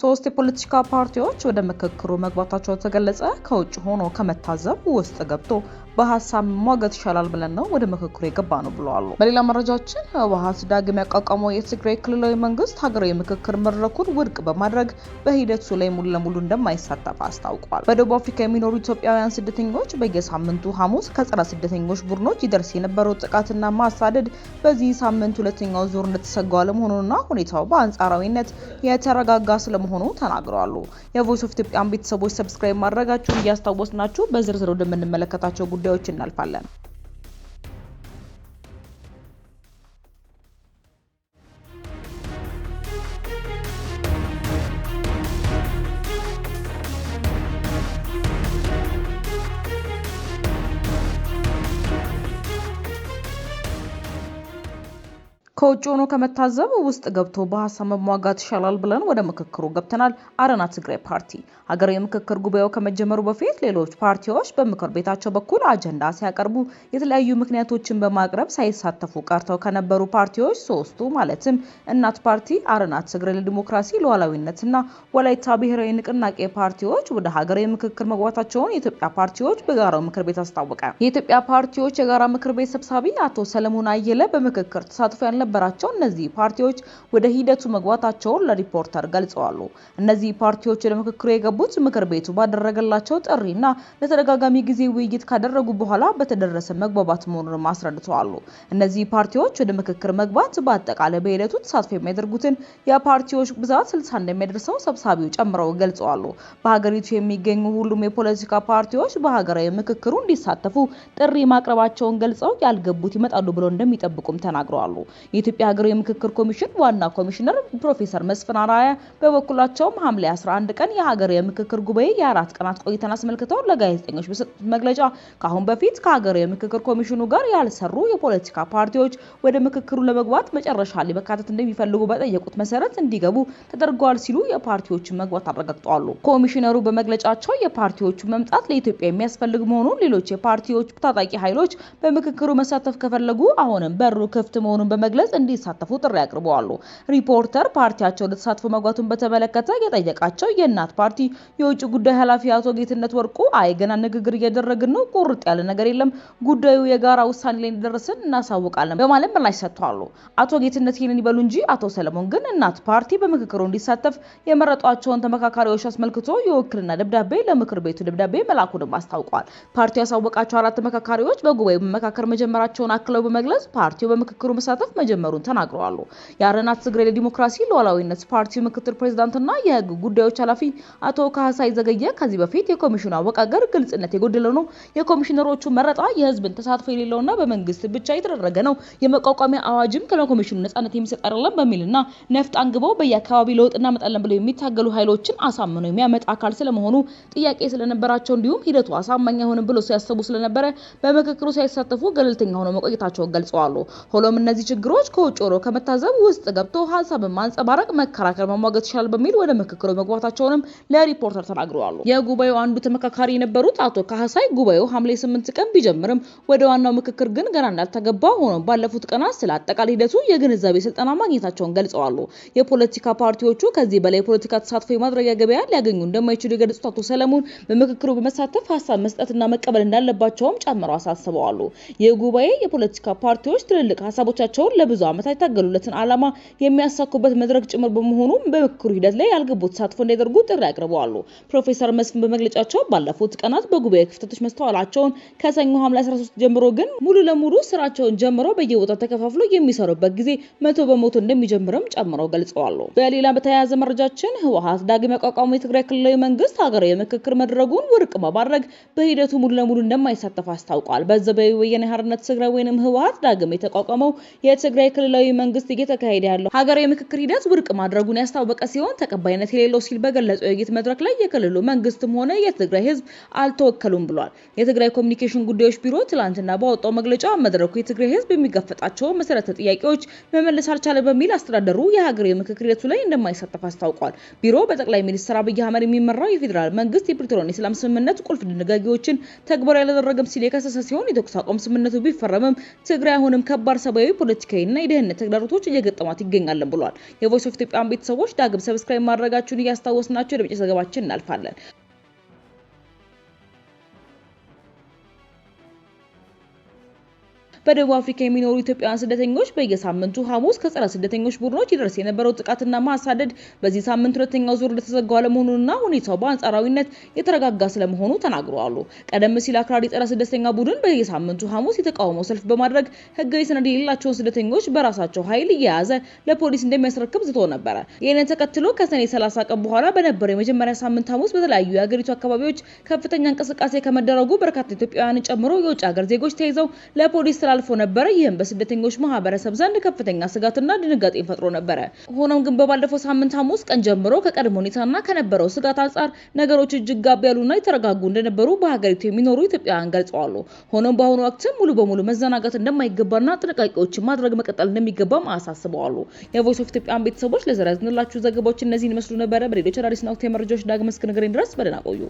ሶስት የፖለቲካ ፓርቲዎች ወደ ምክክሩ መግባታቸው ተገለጸ። ከውጭ ሆኖ ከመታዘብ ውስጥ ገብቶ በሐሳብ መሟገት ይሻላል ብለን ነው ወደ ምክክሩ የገባ ነው ብለዋል። በሌላ መረጃችን ህወሓት ዳግም ያቋቋመው የትግራይ ክልላዊ መንግስት ሀገራዊ ምክክር መድረኩን ውድቅ በማድረግ በሂደቱ ላይ ሙሉ ለሙሉ እንደማይሳተፍ አስታውቋል። በደቡብ አፍሪካ የሚኖሩ ኢትዮጵያውያን ስደተኞች በየሳምንቱ ሐሙስ ከጸረ ስደተኞች ቡድኖች ይደርስ የነበረው ጥቃትና ማሳደድ በዚህ ሳምንት ሁለተኛው ዙር እንደተሰጋ ለመሆኑና ሁኔታው በአንጻራዊነት የተረጋጋ ስለመሆኑ ተናግረዋል። የቮይስ ኦፍ ኢትዮጵያን ቤተሰቦች ሰብስክራይብ ማድረጋችሁን እያስታወስናችሁ በዝርዝር ወደምንመለከታቸው ጉዳዮች እናልፋለን። ከውጭ ሆኖ ከመታዘብ ውስጥ ገብቶ በሐሳብ መሟጋት ይሻላል ብለን ወደ ምክክሩ ገብተናል። አረና ትግራይ ፓርቲ ሀገራዊ ምክክር ጉባኤው ከመጀመሩ በፊት ሌሎች ፓርቲዎች በምክር ቤታቸው በኩል አጀንዳ ሲያቀርቡ የተለያዩ ምክንያቶችን በማቅረብ ሳይሳተፉ ቀርተው ከነበሩ ፓርቲዎች ሶስቱ ማለትም እናት ፓርቲ፣ አረና ትግራይ ለዲሞክራሲ ሉዓላዊነትና ወላይታ ብሔራዊ ንቅናቄ ፓርቲዎች ወደ ሀገራዊ ምክክር መግባታቸውን የኢትዮጵያ ፓርቲዎች በጋራው ምክር ቤት አስታወቀ። የኢትዮጵያ ፓርቲዎች የጋራ ምክር ቤት ሰብሳቢ አቶ ሰለሞን አየለ በምክክር ተሳትፎ ያልነበራቸው እነዚህ ፓርቲዎች ወደ ሂደቱ መግባታቸውን ለሪፖርተር ገልጸዋል። እነዚህ ፓርቲዎች ወደ ምክክሩ የገቡት ምክር ቤቱ ባደረገላቸው ጥሪና ለተደጋጋሚ ጊዜ ውይይት ካደረጉ በኋላ በተደረሰ መግባባት መሆኑን አስረድተዋል። እነዚህ ፓርቲዎች ወደ ምክክር መግባት በአጠቃላይ በሂደቱ ተሳትፎ የሚያደርጉትን የፓርቲዎች ብዛት 60 እንደሚያደርሰው ሰብሳቢው ጨምረው ገልጸዋል። በሀገሪቱ የሚገኙ ሁሉም የፖለቲካ ፓርቲዎች በሀገራዊ ምክክሩ እንዲሳተፉ ጥሪ ማቅረባቸውን ገልጸው ያልገቡት ይመጣሉ ብለው እንደሚጠብቁም ተናግረዋል። የኢትዮጵያ ሀገራዊ ምክክር ኮሚሽን ዋና ኮሚሽነር ፕሮፌሰር መስፍን አራያ በበኩላቸው ሐምሌ 11 ቀን የሀገራዊ ምክክር ጉባኤ የ4 ቀናት ቆይታን አስመልክተው ለጋዜጠኞች በሰጡት መግለጫ ከአሁን በፊት ከሀገራዊ ምክክር ኮሚሽኑ ጋር ያልሰሩ የፖለቲካ ፓርቲዎች ወደ ምክክሩ ለመግባት መጨረሻ ላይ መካተት እንደሚፈልጉ በጠየቁት መሰረት እንዲገቡ ተደርገዋል ሲሉ የፓርቲዎችን መግባት አረጋግጠዋል። ኮሚሽነሩ በመግለጫቸው የፓርቲዎቹ መምጣት ለኢትዮጵያ የሚያስፈልግ መሆኑን፣ ሌሎች የፓርቲዎች ታጣቂ ኃይሎች በምክክሩ መሳተፍ ከፈለጉ አሁንም በሩ ክፍት መሆኑን በመግለጽ እንዲሳተፉ ጥሪ አቅርበዋል። ሪፖርተር ፓርቲያቸው ለተሳትፎ መግባቱን በተመለከተ የጠየቃቸው የእናት ፓርቲ የውጭ ጉዳይ ኃላፊ አቶ ጌትነት ወርቁ ገና ንግግር እያደረግን ነው፣ ቁርጥ ያለ ነገር የለም፣ ጉዳዩ የጋራ ውሳኔ ላይ እንደደረስን እናሳውቃለን በማለት ምላሽ ሰጥተዋል። አቶ ጌትነት ይህንን ይበሉ እንጂ አቶ ሰለሞን ግን እናት ፓርቲ በምክክሩ እንዲሳተፍ የመረጧቸውን ተመካካሪዎች አስመልክቶ የውክልና ደብዳቤ ለምክር ቤቱ ደብዳቤ መላኩንም አስታውቋል። ፓርቲው ያሳወቃቸው 4 ተመካካሪዎች በጉባኤው መመካከር መጀመራቸውን አክለው በመግለጽ ፓርቲው በምክክሩ መሳተፍ መጀመሩን ተናግረዋል። የአረና ትግራይ ለዲሞክራሲ ሉዓላዊነት ፓርቲው ምክትል ፕሬዝዳንትና የህግ ጉዳዮች ኃላፊ አቶ ካህሳይ ዘገየ ከዚህ በፊት የኮሚሽኑ አወቃቀር ግልጽነት የጎደለው ነው፣ የኮሚሽነሮቹ መረጣ የህዝብን ተሳትፎ የሌለውና በመንግስት ብቻ የተደረገ ነው፣ የመቋቋሚያ አዋጅም ከኮሚሽኑ ነጻነት የሚሰጥ አይደለም በሚልና ነፍጥ አንግበው በየአካባቢ ለውጥ እናመጣለን ብለው የሚታገሉ ኃይሎችን አሳምኖ የሚያመጣ አካል ስለመሆኑ ጥያቄ ስለነበራቸው እንዲሁም ሂደቱ አሳማኝ አይሆንም ብለው ሲያስቡ ስለነበረ በምክክሩ ሳይሳተፉ ገለልተኛ ሆነው መቆየታቸውን ገልጸዋል። ሆኖም እነዚህ ችግሮች ከውጭ ሆኖ ከመታዘብ ውስጥ ገብቶ ሀሳብን ማንጸባረቅ፣ መከራከር፣ መሟገት ይችላል በሚል ወደ ምክክሩ መግባታቸውንም ለሪፖርተር ተናግረዋል። የጉባኤው አንዱ ተመካካሪ የነበሩት አቶ ካህሳይ ጉባኤው ሐምሌ 8 ቀን ቢጀምርም ወደ ዋናው ምክክር ግን ገና እንዳልተገባ ሆኖ ባለፉት ቀናት ስለ አጠቃላይ ሂደቱ የግንዛቤ ስልጠና ማግኘታቸውን ገልጸዋል። የፖለቲካ ፓርቲዎቹ ከዚህ በላይ የፖለቲካ ተሳትፎ የማድረጊያ ገበያ ሊያገኙ እንደማይችሉ የገለጹት አቶ ሰለሞን በምክክሩ በመሳተፍ ሀሳብ መስጠትና መቀበል እንዳለባቸውም ጨምረው አሳስበዋል። የጉባኤ የፖለቲካ ፓርቲዎች ትልልቅ ሀሳቦቻቸውን ለብዙ ዓመታት የታገሉለትን ዓላማ የሚያሳኩበት መድረክ ጭምር በመሆኑ በምክክሩ ሂደት ላይ ያልገቡት ተሳትፎ እንዲያደርጉ ጥሪ አቅርበዋል። ፕሮፌሰር መስፍን በመግለጫቸው ባለፉት ቀናት በጉባኤ ክፍተቶች መስተዋላቸውን ከሰኞ ሐምሌ 13 ጀምሮ ግን ሙሉ ለሙሉ ስራቸውን ጀምረው በየቦታው ተከፋፍለው የሚሰሩበት ጊዜ 100% እንደሚጀምርም ጨምረው ገልጸዋል። በሌላ በተያያዘ መረጃችን ህወሓት ዳግም ያቋቋመው የትግራይ ክልላዊ መንግስት ሀገራዊ ምክክር መድረጉን ውድቅ በማድረግ በሂደቱ ሙሉ ለሙሉ እንደማይሳተፍ አስታውቋል። በዘበዩ ወያኔ ሓርነት ትግራይ ወይንም ህወሓት ዳግም የተቋቋመው የትግራይ ክልላዊ መንግስት እየተካሄደ ያለው ሀገራዊ ምክክር ሂደት ውድቅ ማድረጉን ያስታወቀ ሲሆን ተቀባይነት የሌለው ሲል በገለጸው የውይይት መድረክ ላይ የክልሉ መንግስትም ሆነ የትግራይ ህዝብ አልተወከሉም ብሏል። የትግራይ ኮሚኒኬሽን ጉዳዮች ቢሮ ትላንትና ባወጣው መግለጫ መድረኩ የትግራይ ህዝብ የሚጋፈጣቸው መሰረታዊ ጥያቄዎች መመለስ አልቻለ በሚል አስተዳደሩ የሀገራዊ ምክክር ሂደቱ ላይ እንደማይሳተፍ አስታውቋል። ቢሮ በጠቅላይ ሚኒስትር አብይ አህመድ የሚመራው የፌዴራል መንግስት የፕሪቶሪያን የሰላም ስምምነት ቁልፍ ድንጋጌዎችን ተግባራዊ ያላደረገም ሲል የከሰሰ ሲሆን የተኩስ አቁም ስምምነቱ ቢፈረምም ትግራይ አሁንም ከባድ ሰብአዊ፣ ፖለቲካዊና የኃይልና የደህንነት ተግዳሮቶች እየገጠሟት ይገኛል ብሏል። የቮይስ ኦፍ ኢትዮጵያ ቤተሰቦች ዳግም ሰብስክራይብ ማድረጋችሁን እያስታወስናችሁ ወደ መጨረሻ ዘገባችን እናልፋለን። በደቡብ አፍሪካ የሚኖሩ ኢትዮጵያውያን ስደተኞች በየሳምንቱ ሐሙስ ከጸረ ስደተኞች ቡድኖች ይደርስ የነበረው ጥቃትና ማሳደድ በዚህ ሳምንት ሁለተኛው ዙር እንደተዘጋው አለመሆኑንና ሁኔታው በአንጻራዊነት የተረጋጋ ስለመሆኑ ተናግረዋል። ቀደም ሲል አክራሪ ጸረ ስደተኛ ቡድን በየሳምንቱ ሐሙስ የተቃውሞ ሰልፍ በማድረግ ህጋዊ ሰነድ የሌላቸውን ስደተኞች በራሳቸው ኃይል እየያዘ ለፖሊስ እንደሚያስረክብ ዝቶ ነበር። ይህንን ተከትሎ ከሰኔ 30 ቀን በኋላ በነበረው የመጀመሪያ ሳምንት ሐሙስ በተለያዩ የሀገሪቱ አካባቢዎች ከፍተኛ እንቅስቃሴ ከመደረጉ በርካታ ኢትዮጵያውያንን ጨምሮ የውጭ ሀገር ዜጎች ተይዘው ለፖሊስ አልፎ ነበር። ይህም በስደተኞች ማህበረሰብ ዘንድ ከፍተኛ ስጋትና ድንጋጤን ፈጥሮ ነበር። ሆኖም ግን በባለፈው ሳምንት ሐሙስ ቀን ጀምሮ ከቀድሞ ሁኔታና ከነበረው ስጋት አንጻር ነገሮች እጅግ ጋብ ያሉና የተረጋጉ እንደነበሩ በሀገሪቱ የሚኖሩ ኢትዮጵያውያን ገልጸዋል። ሆኖም በአሁኑ ወቅት ሙሉ በሙሉ መዘናጋት እንደማይገባና ጥንቃቄዎችን ማድረግ መቀጠል እንደሚገባም አሳስበዋል። የቮይስ ኦፍ ኢትዮጵያ ቤተሰቦች ለዘረዝንላችሁ ዘገባዎች እነዚህን ይመስሉ ነበር። በሌሎች አዳዲስና ወቅታዊ መረጃዎች ዳግም እስክንገናኝ ድረስ በደህና ቆዩ።